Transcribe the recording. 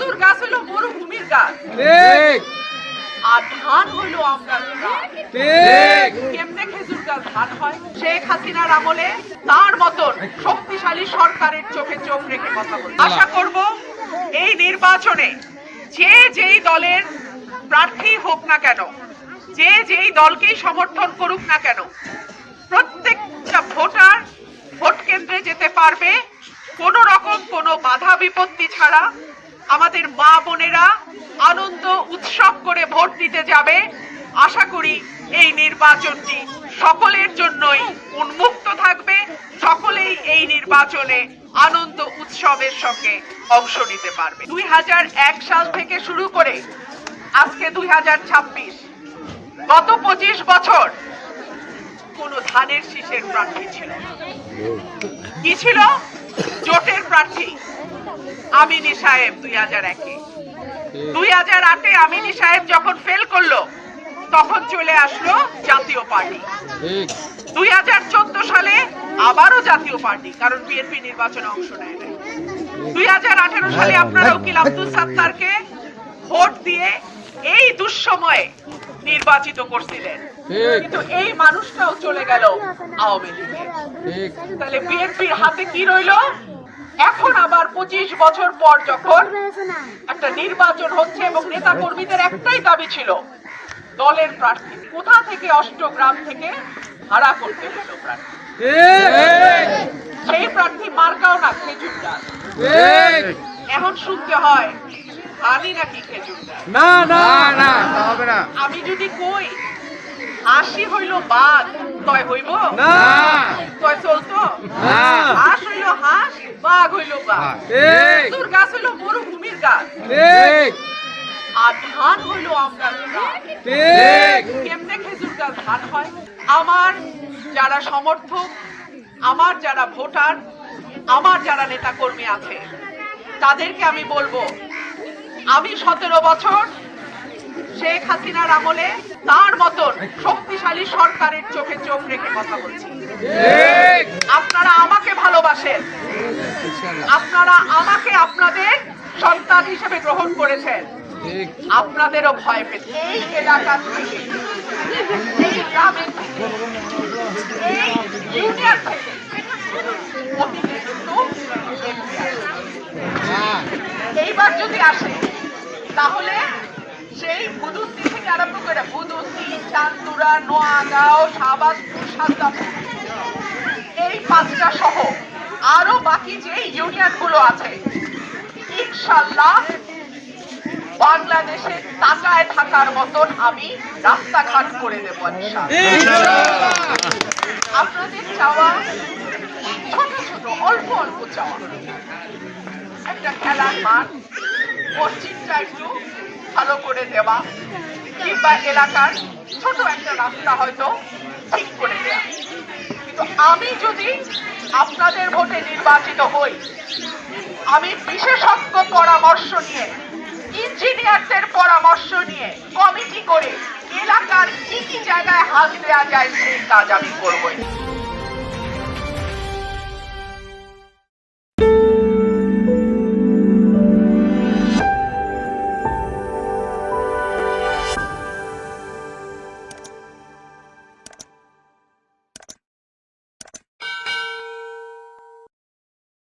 খেজুর গাছ হলো মরুভূমির গাছ, আর ধান হইলো আমরা। কেমনে খেজুর গাছ ধান হয়? শেখ হাসিনার আমলে তার মতন শক্তিশালী সরকারের চোখে চোখ রেখে কথা বলি। আশা করব এই নির্বাচনে যে যেই দলের প্রার্থী হোক না কেন, যে যেই দলকেই সমর্থন করুক না কেন, প্রত্যেকটা ভোটার ভোট কেন্দ্রে যেতে পারবে কোনো রকম কোনো বাধা বিপত্তি ছাড়া। আমাদের মা বোনেরা আনন্দ উৎসব করে ভোট দিতে যাবে। আশা করি এই নির্বাচনটি সকলের জন্যই উন্মুক্ত থাকবে, সকলেই এই নির্বাচনে আনন্দ উৎসবের সঙ্গে অংশ নিতে পারবে। 2001 সাল থেকে শুরু করে আজকে 2026, গত 25 বছর কোনো ধানের শীষের প্রার্থী ছিল না। কি ছিল? জোটের প্রার্থী আমিনী সাহেব 2001-এ। 2008-এ আমিনী সাহেব যখন ফেল করলো তখন চলে আসলো জাতীয় পার্টি। 2014 সালে আবারও জাতীয় পার্টি, কারণ বিএনপি নির্বাচনে অংশ নেয় নাই। 2018 সালে আপনারা উকিল আব্দুল সাত্তারকে ভোট দিয়ে এই দুঃসময়ে নির্বাচিত করছিলেন, কিন্তু এই মানুষটাও চলে গেল আওয়ামী লীগে। তাহলে বিএনপির হাতে কি রইলো? এখন আবার 25 বছর পর যখন একটা নির্বাচন হচ্ছে এবং নেতা কর্মীদের একটাই দাবি ছিল দলের প্রার্থী কোথা থেকে, অষ্টগ্রাম থেকে ভাড়া করতে হলো প্রার্থী। সেই প্রার্থী মার্কাও না, খেজুর গাছ। এখন শুনতে হয় আমি নাকি খেজুর গাছ। না না না হবে না। আমি যদি কই হাসি হইল বাঘ, তয় হইব না, তয় চলতো না। হাঁস হইল হাঁস, বাঘ হইল বাঘ। খেজুর গাছ হইল মরুভূমির গাছ, আর ধান হইল আমরা। কেমনে খেজুর গাছ ধান হয়? আমার যারা সমর্থক, আমার যারা ভোটার, আমার যারা নেতা কর্মী আছে, তাদেরকে আমি বলবো, আমি 17 বছর শেখ হাসিনার আমলে তার মতন শক্তিশালী সরকারের চোখে চোখ রেখে কথা বলছি। আপনারা আমাকে ভালোবাসেন, আপনারা আমাকে আপনাদের সন্তান হিসেবে গ্রহণ করেছেন, আপনাদেরও ভয় পেতে এই এলাকা থেকে, এই গ্রামের থেকে, এই ইউনিয়ন থেকে অতীতে কিন্তু এইবার যদি আসে তাহলে সেই বুদুন্দি থেকে আরম্ভ করে বুদুন্দি, চান্দুরা, নোয়াগাঁও, শাহবাজপুর, সাদ্দাপুর, এই 5টা সহ আরো বাকি যে ইউনিয়ন গুলো আছে, ইনশাআল্লাহ বাংলাদেশে তাকায় থাকার মতন আমি রাস্তাঘাট করে দেব ইনশাআল্লাহ। আপনাদের চাওয়া ছোট ছোট অল্প অল্প চাওয়া, একটা খেলার মাঠ, মসজিদটা একটু ভালো করে দেওয়া, কিংবা এলাকার ছোট একটা রাস্তা হয়তো ঠিক করে দেওয়া। কিন্তু আমি যদি আপনাদের ভোটে নির্বাচিত হই, আমি বিশেষজ্ঞ পরামর্শ নিয়ে, ইঞ্জিনিয়ারদের পরামর্শ নিয়ে কমিটি করে এলাকার কি কি জায়গায় হাত দেওয়া যায় সেই কাজ আমি করবো।